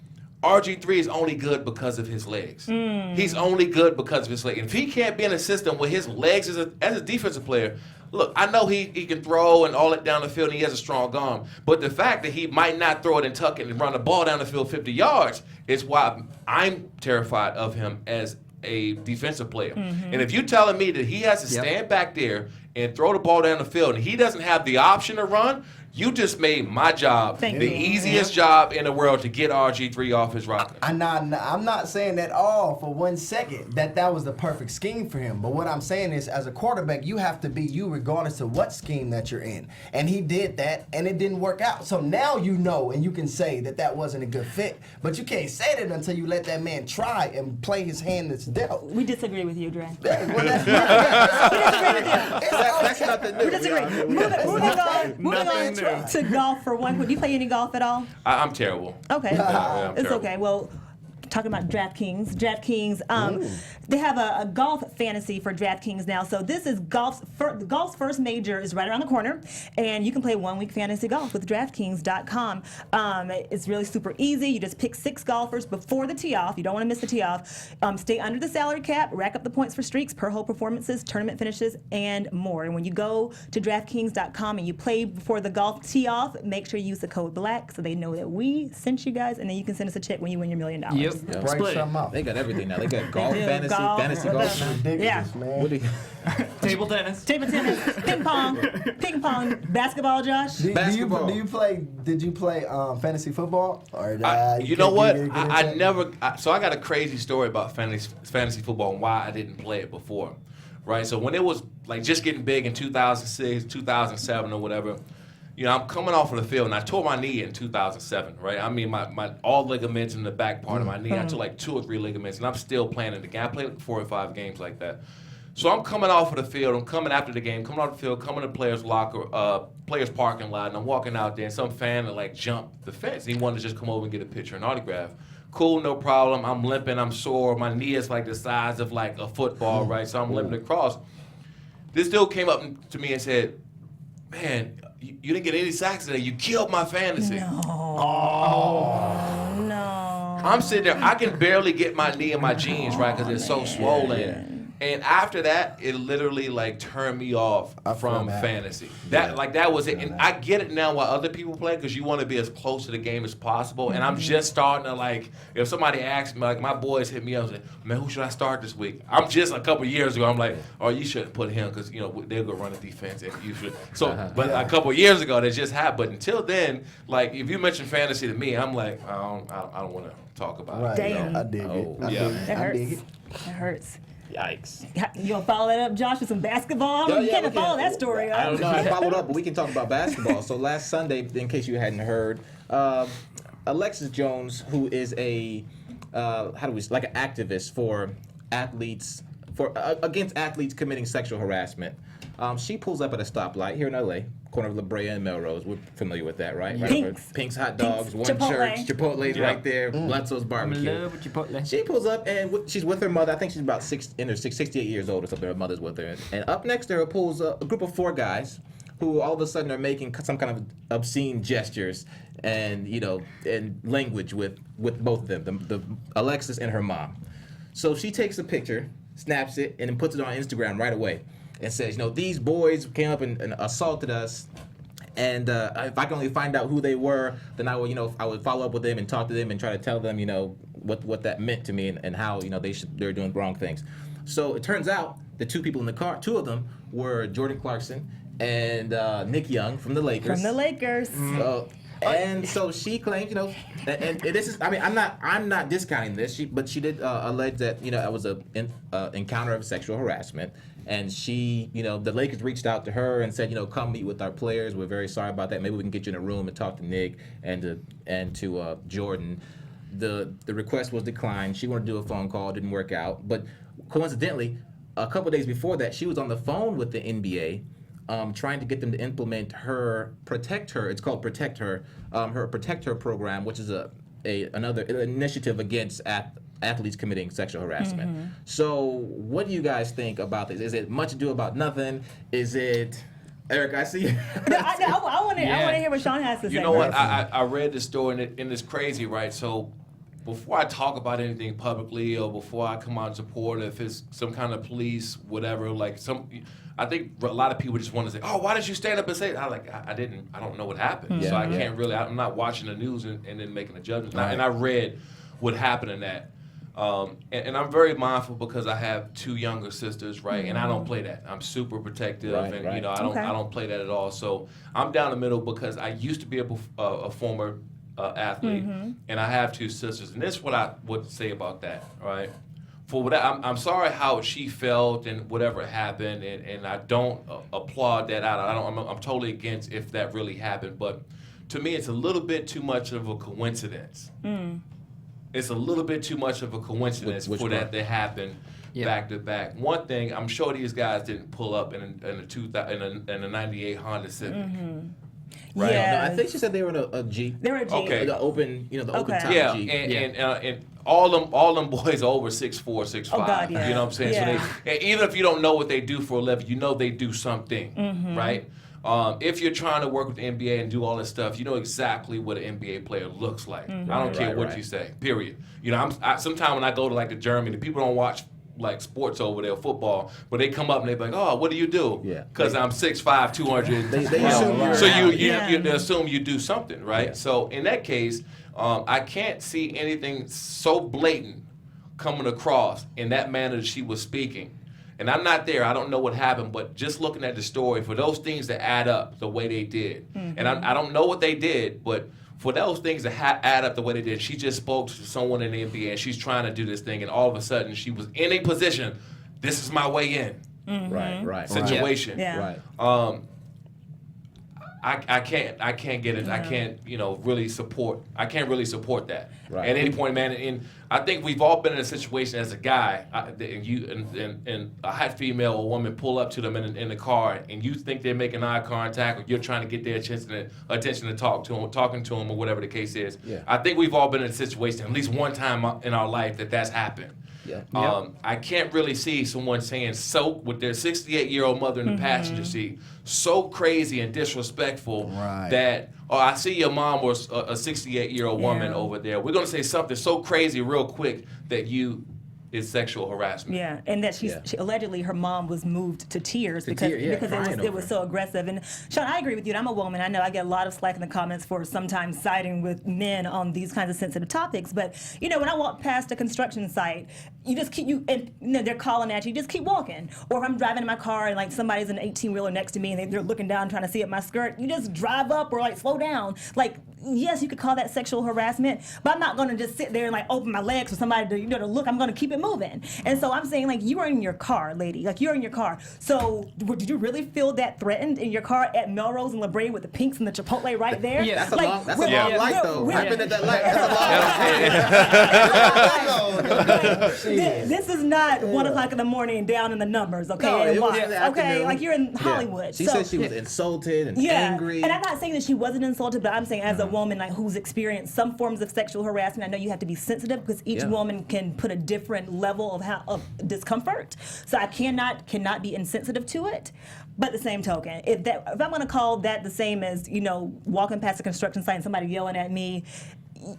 RG3 is only good because of his legs. He's only good because of his legs. If he can't be in a system with his legs as a defensive player, look, I know he can throw and all it down the field and he has a strong arm, but the fact that he might not throw it and tuck it and run the ball down the field 50 yards is why I'm terrified of him as a defensive player. And if you're telling me that he has to stand back there and throw the ball down the field and he doesn't have the option to run, you just made my job Thank the you. easiest job in the world to get RG3 off his rocker. I'm not saying at all for 1 second that was the perfect scheme for him. But what I'm saying is, as a quarterback, you have to be you regardless of what scheme that you're in. And he did that, and it didn't work out. So now you know, and you can say that wasn't a good fit. But you can't say that until you let that man try and play his hand that's dealt. We disagree with you, Dre. Well, that's That's nothing new. We disagree. Moving on to golf for one. Do you play any golf at all? I'm terrible. Okay. I'm It's terrible. okay. Well, talking about DraftKings. They have a golf fantasy for DraftKings now. So this is golf's first major is right around the corner, and you can play 1 week fantasy golf with DraftKings.com. It's really super easy. You just pick 6 golfers before the tee off. You don't want to miss the tee off. Stay under the salary cap, rack up the points for streaks, per hole performances, tournament finishes, and more. And when you go to DraftKings.com and you play before the golf tee off, make sure you use the code BLACK so they know that we sent you guys, and then you can send us a check when you win your $1 million. Yep. break Split it. something up. They got everything now. They got golf, do, fantasy golf, golf. Ridiculous, Yeah. man. What do you, Table tennis. Table tennis, ping pong, basketball, Josh. Basketball. Did you play fantasy football? Or you know what? I never. So I got a crazy story about fantasy football and why I didn't play it before, right? So when it was like just getting big in 2006, 2007, or whatever, I'm coming off of the field and I tore my knee in 2007, right? I mean, my all ligaments in the back part of my knee. I took like 2 or 3 ligaments, and I'm still playing in the game. I played like 4 or 5 games like that. So I'm coming off of the field. I'm coming after the game, coming off the field, coming to players' locker, players' parking lot, and I'm walking out there, and some fan that like jumped the fence. He wanted to just come over and get a picture and autograph. Cool, no problem. I'm limping. I'm sore. My knee is like the size of like a football, right? So I'm limping across. This dude came up to me and said, "Man, you didn't get any sacks today. You killed my fantasy." No. I'm sitting there. I can barely get my knee in my jeans, right, because it's so swollen. Yeah. And after that, it literally like turned me off from fantasy. That was it. And I get it now why other people play, because you want to be as close to the game as possible. And I'm just starting to like, if somebody asks me, like my boys hit me up and say, "Man, who should I start this week?" I'm just a couple years ago, I'm like, "Oh, you shouldn't put him because they're gonna run a defense and you should." So, but a couple years ago, that just happened. But until then, like if you mention fantasy to me, I'm like, I don't want to talk about it. Damn. I dig it. That I dig hurts. it. That hurts. Yikes. You gonna follow that up, Josh, with some basketball? Yeah, You can't follow that story up. I don't know. I followed up, but we can talk about basketball. So last Sunday, in case you hadn't heard, Alexis Jones, who is an activist for athletes, against athletes committing sexual harassment. She pulls up at a stoplight here in LA, corner of La Brea and Melrose. We're familiar with that, right? Pink's Hot Dogs, Pink's One Chipotle. Church, Chipotle's right there, Bledsoe's Barbecue. Love Chipotle. She pulls up and she's with her mother. I think she's about 68 years old or something. Her mother's with her. And up next to her pulls a group of 4 guys who all of a sudden are making some kind of obscene gestures and and language with both of them, the Alexis and her mom. So she takes a picture, snaps it, and then puts it on Instagram right away. And says, these boys came up and assaulted us, and if I can only find out who they were, then I would follow up with them and talk to them and try to tell them, what that meant to me and how they're doing wrong things. So it turns out the 2 people in the car, 2 of them were Jordan Clarkson and Nick Young from the Lakers. From the Lakers. And so she claims, and this is, I'm not discounting this, but she did allege that, it was an encounter of sexual harassment. And she, the Lakers reached out to her and said, come meet with our players. We're very sorry about that. Maybe we can get you in a room and talk to Nick and to Jordan. The request was declined. She wanted to do a phone call. Didn't work out. But coincidentally, a couple of days before that, she was on the phone with the NBA trying to get them to implement her Protect Her. It's called Protect Her, her Protect Her program, which is another initiative against athletes committing sexual harassment. Mm-hmm. So what do you guys think about this? Is it much ado about nothing? Is it, Eric, I see you. I want to hear what Shawne has to say. You know what? I read the story and it's crazy, right? So before I talk about anything publicly or before I come out and support, if it's some kind of police, whatever, I think a lot of people just want to say, "Oh, why did you stand up and say it?" I didn't. I don't know what happened, so I can't really. I'm not watching the news and then making a judgment. Right. And I read what happened in that. And I'm very mindful because I have 2 younger sisters, right? And I don't play that. I'm super protective, and I don't play that at all. So I'm down the middle because I used to be a former athlete, and I have 2 sisters, and this is what I would say about that, right? For what I'm sorry how she felt and whatever happened, and I don't applaud that out. I'm totally against if that really happened, but to me, it's a little bit too much of a coincidence. It's a little bit too much of a coincidence for that to happen back to back. One thing, I'm sure these guys didn't pull up in a '98 Honda Civic. Right? Yeah. No, I think she said they were in a Jeep. They were a Jeep. Okay. The open top Jeep. And all them boys are over 6'4", 6'5". Oh God, yeah. You know what I'm saying? Yeah. So and even if you don't know what they do for a living, they do something, right? If you're trying to work with the NBA and do all this stuff, you know exactly what an NBA player looks like. I don't care what you say. Period. Sometimes when I go to like to Germany, people don't watch like sports over there, football, but they come up and they be like, oh, what do you do? Yeah. Because I'm 6'5", 200. They assume you're so an you assume you do something, right? Yeah. So in that case, I can't see anything so blatant coming across in that manner that she was speaking. And I'm not there. I don't know what happened, but just looking at the story, for those things to add up the way they did, and I don't know what they did, but for those things to add up the way they did, she just spoke to someone in the NBA, and she's trying to do this thing, and all of a sudden she was in a position, this is my way in. Right. Situation. Yeah. Right. I can't get it. I can't, really support. I can't really support that Right. at any point, man. And I think we've all been in a situation as a guy, and a hot female or woman pull up to them in the car, and you think they're making eye contact, or you're trying to get their attention to talking to them, or whatever the case is. Yeah. I think we've all been in a situation at least one time in our life that's happened. Yeah. I can't really see someone saying so with their 68-year-old mother in the passenger seat, so crazy and disrespectful that, oh, I see your mom was a 68-year-old woman over there. We're going to say something so crazy real quick that is sexual harassment. Yeah, and that she allegedly her mom was moved to tears because it was so aggressive. And Shawne, I agree with you. And I'm a woman. I know I get a lot of slack in the comments for sometimes siding with men on these kinds of sensitive topics. But when I walk past a construction site, you just keep they're calling at you. Just keep walking. Or if I'm driving in my car and like somebody's in an 18-wheeler next to me and they're looking down trying to see up my skirt, you just drive up or like slow down. Like, yes, you could call that sexual harassment, but I'm not going to just sit there and like open my legs for somebody to to look. I'm going to keep it moving. And so I'm saying, like, you are in your car, lady. Like, you're in your car. So did you really feel that threatened in your car at Melrose and La Brea with the Pinks and the Chipotle right there? Yeah, that's like, a long light, though. I've been at that light. That's a long light. This is not 1 o'clock in the morning down in the numbers, okay? No, it was in the okay, afternoon. like you're in Hollywood. She said she was insulted and angry. And I'm not saying that she wasn't insulted, but I'm saying as a woman like who's experienced some forms of sexual harassment, I know you have to be sensitive because each woman can put a different level of discomfort. So I cannot be insensitive to it. But the same token, if I'm going to call that the same as walking past a construction site and somebody yelling at me,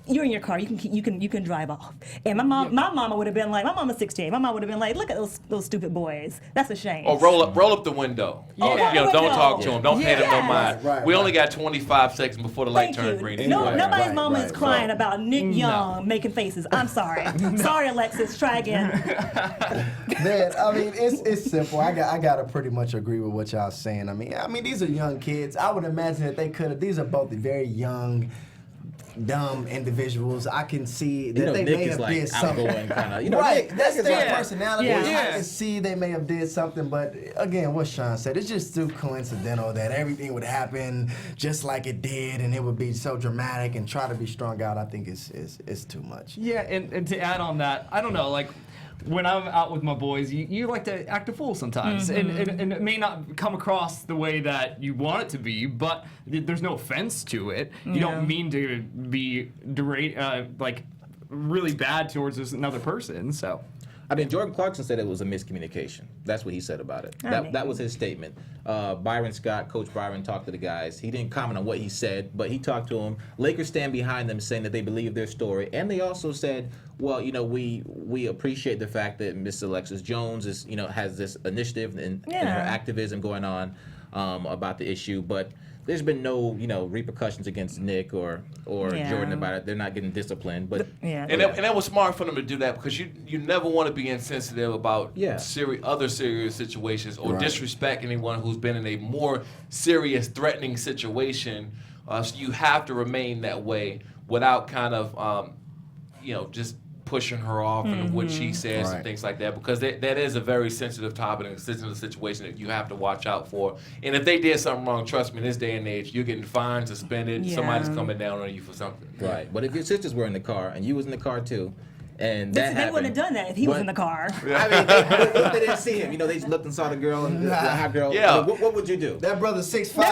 you're in your car. You can drive off. And my mama would have been like, my mama's 68. My mom would have been like, look at those stupid boys. That's a shame. Or roll up the window. Don't talk to them. Don't pay them no mind. We only got 25 seconds before the light turns green. Anyway. Nobody's mama is crying about Nick Young making faces. I'm sorry. Sorry, Alexis. Try again. Man, I mean, it's simple. I gotta pretty much agree with what y'all saying. I mean, these are young kids. I would imagine that they could have. These are both very young, dumb individuals. I can see that they Nick may have did something. Nick, that's Nick their personality. Yeah. I can see they may have did something, but again, what Shawne said, it's just too coincidental that everything would happen just like it did, and it would be so dramatic and try to be strung out. I think it's too much. Yeah, and to add on that, I don't know, like, when I'm out with my boys, you like to act a fool sometimes, and it may not come across the way that you want it to be, but there's no offense to it. You don't mean to be like really bad towards another person. So, I mean, Jordan Clarkson said it was a miscommunication. That's what he said about it. That was his statement. Byron Scott, Coach Byron, talked to the guys. He didn't comment on what he said, but he talked to them. Lakers stand behind them, saying that they believe their story, and they also said, well, we appreciate the fact that Miss Alexis Jones is, has this initiative and her activism going on about the issue, but there's been no, repercussions against Nick or Jordan about it. They're not getting disciplined, but and that was smart for them to do that because you never want to be insensitive about other serious situations or disrespect anyone who's been in a more serious, threatening situation. So you have to remain that way without kind of, just pushing her off and what she says and things like that, because that is a very sensitive topic and a sensitive situation that you have to watch out for. And if they did something wrong, trust me, in this day and age, you're getting fined, suspended, somebody's coming down on you for something. Right. But if your sisters were in the car and you was in the car too, and they wouldn't have done that if he was in the car. I mean, they didn't see him. They just looked and saw the girl and the hot girl. Yeah. What would you do? That brother's 6'5".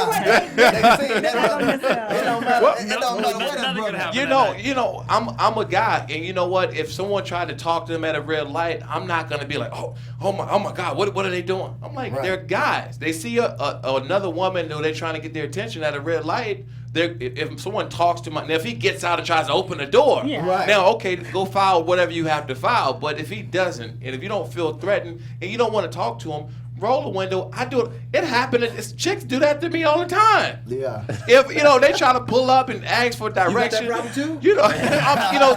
I'm a guy, and you know what? If someone tried to talk to them at a red light, I'm not gonna be like, oh my God, what are they doing? I'm like, they're guys. They see another woman, or they're trying to get their attention at a red light. if someone talks to now if he gets out and tries to open the door, Right. now okay, go file whatever you have to file. But if he doesn't, and if you don't feel threatened and you don't want to talk to him, roll the window. I do it. It happened. Chicks do that to me all the time. Yeah. If they try to pull up and ask for direction, You got that problem too?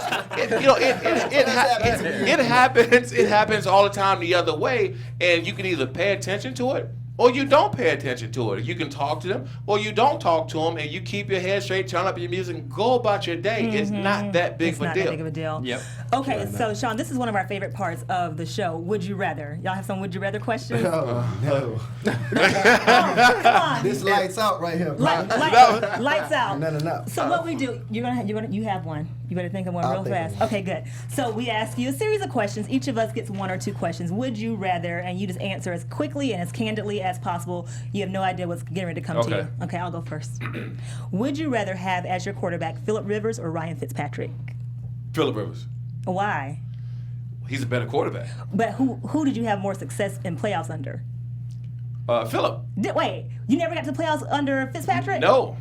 it happens. It happens all the time the other way, and you can either pay attention to it or you don't pay attention to it. You can talk to them or you don't talk to them, and you keep your head straight, turn up your music, and go about your day. It's not that big of a deal. It's not that big of a deal. Yep. Okay, so Shawne, this is one of our favorite parts of the show. Would you rather? Y'all have some would you rather questions? No. Come on. This lights out right here. Bro. Lights out. No. So what we do? You have one. You better think of one I'll real think of fast. one. Okay, good. So we ask you a series of questions. Each of us gets one or two questions. Would you rather? And you just answer as quickly and as candidly as possible. You have no idea what's getting ready to come to Okay. you. Okay, I'll go first. Would you rather have as your quarterback Phillip Rivers or Ryan Fitzpatrick? Phillip Rivers. Why? He's a better quarterback. But who did you have more success in playoffs under? Phillip. Wait, you never got to playoffs under Fitzpatrick? No.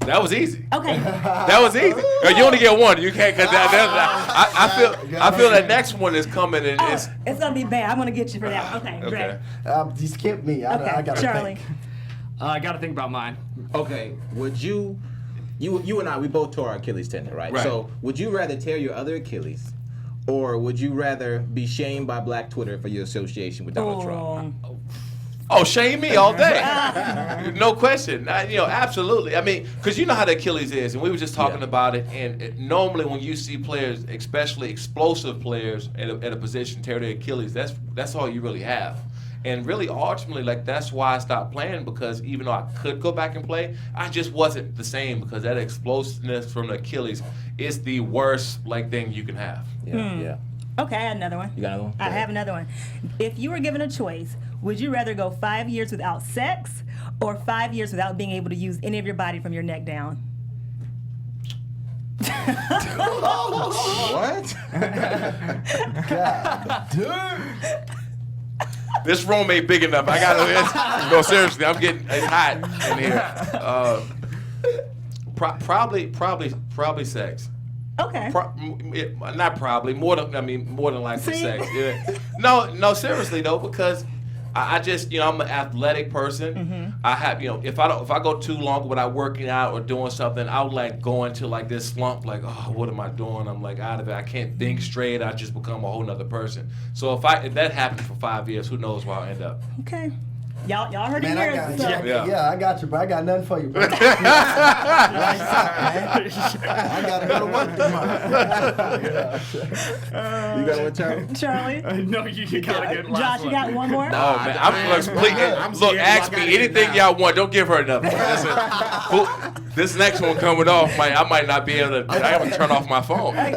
That was easy. Okay. That was easy. You only get one. You can't. Cause I feel that next one is coming, and it's It's gonna be bad. I'm gonna get you for that. Okay, okay. great. You skipped me. Okay, I got to Charlie. think. I got to think about mine. Okay, would you and I, we both tore our Achilles tendon, right? Right. So would you rather tear your other Achilles, or would you rather be shamed by Black Twitter for your association with Donald Trump? Oh, shame me all day. No question. Absolutely. I mean, because you know how the Achilles is, and we were just talking about it. And normally, when you see players, especially explosive players, at a position tear their Achilles, that's all you really have. And really, ultimately, that's why I stopped playing, because even though I could go back and play, I just wasn't the same, because that explosiveness from the Achilles is the worst thing you can have. Yeah. Okay, I had another one. You got another one? I Go ahead. have another one. If you were given a choice, would you rather go 5 years without sex or 5 years without being able to use any of your body from your neck down? What? God, dude. This room ain't big enough. I gotta. No, seriously, it's hot in here. Probably sex. Okay. Not probably. More than likely See? sex. Yeah. No, seriously though, because I just, I'm an athletic person. Mm-hmm. I have, if I go too long without working out or doing something, I would go into this slump, oh, what am I doing? I'm out of it. I can't think straight. I just become a whole nother person. So if that happens for 5 years, who knows where I'll end up? Okay. Y'all heard it Man, here. I got so- you. Yeah. Yeah, I got you, bro. I got nothing for you, bro. Lights out, man. I gotta go to work tomorrow. You got one, Charlie? Charlie? No, you gotta get last Josh, you one. got one more? Oh man, I'm completely. I'm Look, scared. ask I gotta me get anything now. y'all want. Don't give her nothing. Listen, this next one coming off, I might not be able to. I have to turn off my phone. I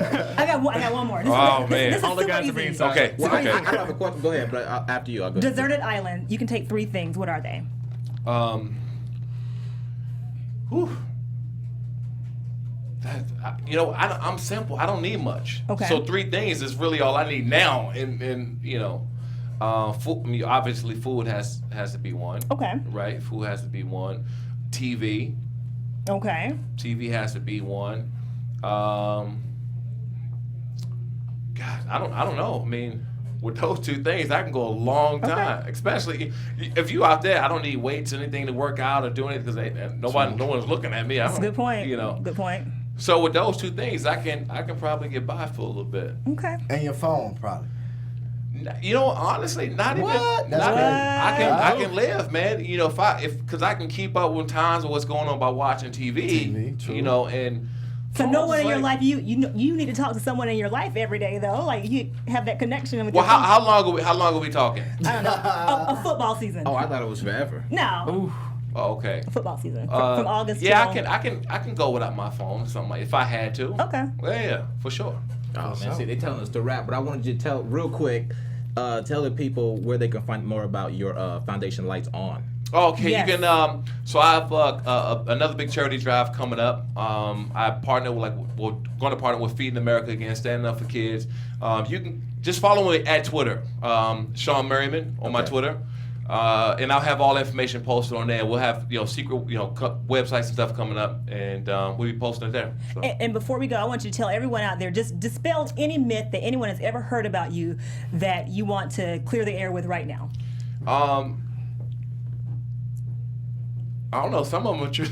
got one more. Man. This is All the super guys are being easy. silent. Okay. Well, I Okay. have a question. Go ahead, but after you, I'll go. Deserted island. You can take 3 things. What are they? Whew. I'm simple. I don't need much. Okay. So 3 things is really all I need now. And food, obviously food has to be one. Okay. Right. Food has to be one. TV. Okay. TV has to be one. God, I don't know. I mean, with those 2 things, I can go a long time. Okay. Especially if you out there, I don't need weights or anything to work out or do anything, because no one's looking at me. That's a good point. You know. Good point. So with those 2 things, I can probably get by for a little bit. Okay. And your phone, probably. Honestly, not What? even. That's Not, crazy. I can live, man. Because I can keep up with times of what's going on by watching TV. TV, true. And. So no one in your like- life, you need to talk to someone in your life every day though. You have that connection with Well, your how long are we talking? I don't know. A football season. Oh, I thought it was forever. No. Oh, okay. A football season. From August Yeah, till... I can go without my phone or something if I had to. Okay. Yeah, for sure. Oh man, see, they're telling us to wrap, but I wanted you to tell real quick, tell the people where they can find more about your Foundation Lights On. Okay, Yes. you can. So I have another big charity drive coming up. I partner with we're going to partner with Feeding America again, standing up for kids. You can just follow me at Twitter, Shawne Merriman on my Twitter. And I'll have all the information posted on there. We'll have secret websites and stuff coming up, and we'll be posting it there. So. And before we go, I want you to tell everyone out there, just dispel any myth that anyone has ever heard about you that you want to clear the air with right now. I don't know. Some of them are true.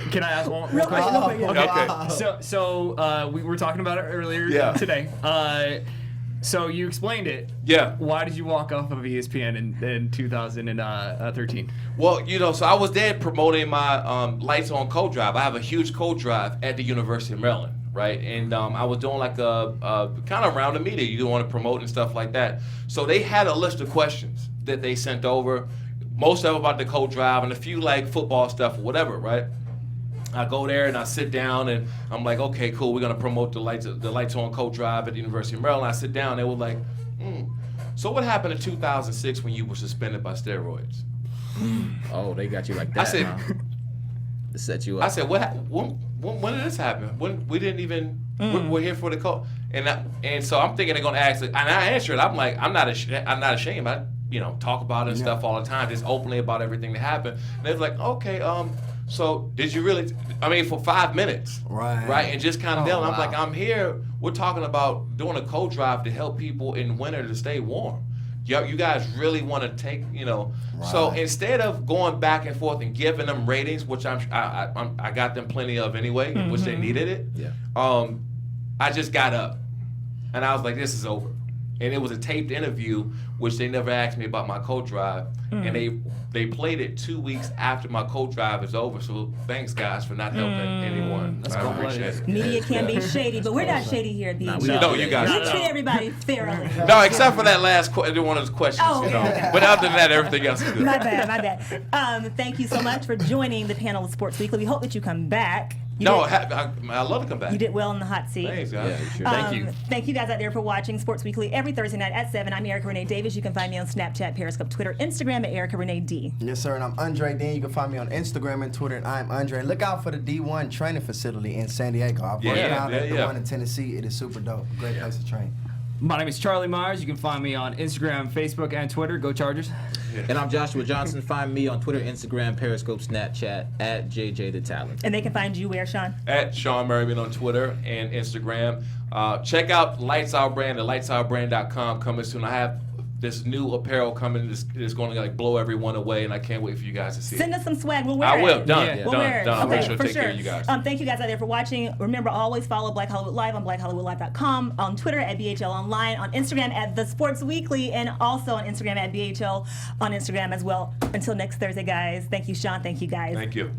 Can I ask one Real question? quick. Okay. So we were talking about it earlier today. So you explained it. Yeah. Why did you walk off of ESPN in 2013? Well, so I was there promoting my Lights On Code Drive. I have a huge code drive at the University of Maryland, right? And I was doing like a kind of around the media. You want to promote and stuff like that. So they had a list of questions that they sent over, most of them about the code drive and a few like football stuff or whatever, right? I go there and I sit down and I'm like, okay, cool. We're gonna promote the Lights On Code Drive at the University of Maryland. I sit down. They were like, so what happened in 2006 when you were suspended by steroids? Oh, they got you like that. I said, to set you up. I said, when did this happen? When we didn't even we're here for the call, and so I'm thinking they're gonna ask, and I answered. I'm like, I'm not ashamed. I talk about it and stuff all the time, just openly about everything that happened. And they're like, okay, so did you really? I mean, for 5 minutes, right, and just kind of dealing. I'm like, I'm here. We're talking about doing a code drive to help people in winter to stay warm. You guys really want to take, So instead of going back and forth and giving them ratings, which I got them plenty of anyway, which they needed it. Yeah. I just got up, and I was like, this is over. And it was a taped interview, which they never asked me about my code drive, and they played it 2 weeks after my code drive is over. So thanks, guys, for not helping anyone. That's I cool. appreciate it. Media can be shady, but we're not shady here at BHL. No, you guys. We treat everybody fairly. No, except for that last one of those questions, But other than that, everything else is good. My bad. Thank you so much for joining the panel of Sports Weekly. We hope that you come back. I love to come back. You did well in the hot seat. Thanks, guys. Yeah, sure. Thank you. Thank you guys out there for watching Sports Weekly every Thursday night at 7. I'm Erica Renee Davis. You can find me on Snapchat, Periscope, Twitter, Instagram at Erica Renee D. Yes, sir. And I'm Andre Dean. You can find me on Instagram and Twitter, and I'm Andre. Look out for the D1 training facility in San Diego. I've worked out at the one in Tennessee. It is super dope. Great place to train. My name is Charlie Myers. You can find me on Instagram, Facebook, and Twitter. Go Chargers. And I'm Joshua Johnson. Find me on Twitter, Instagram, Periscope, Snapchat, at JJ the Talent. And they can find you where, Sean? At Shawne Merriman on Twitter and Instagram. Check out Lights Out Brand at lightsoutbrand.com coming soon. I have this new apparel coming that's going to blow everyone away, and I can't wait for you guys to see Send it. us some swag. We'll wear it. I will. Done. Yeah. We'll wear it. Done. I'll Okay, make sure to for take care of you guys. Thank you guys out there for watching. Remember, always follow Black Hollywood Live on blackhollywoodlive.com, on Twitter at BHL Online, on Instagram at The Sports Weekly, and also on Instagram at BHL on Instagram as well. Until next Thursday, guys. Thank you, Sean. Thank you, guys. Thank you.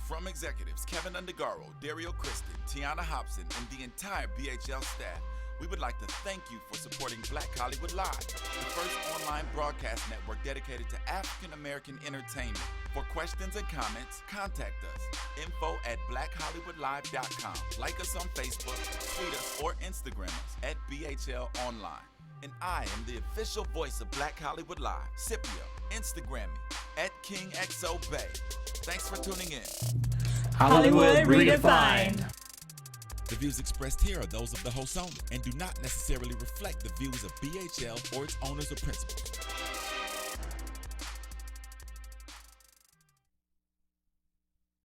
From executives Keven Undergaro, Dario Kristen, Tiana Hobson, and the entire BHL staff, we would like to thank you for supporting Black Hollywood Live, the first online broadcast network dedicated to African American entertainment. For questions and comments, contact us. info@blackhollywoodlive.com. Like us on Facebook, tweet us, or Instagram us at BHL Online. And I am the official voice of Black Hollywood Live, Scipio. Instagram me at KingXOBay. Thanks for tuning in. Hollywood Redefined. The views expressed here are those of the host only and do not necessarily reflect the views of BHL or its owners or principals.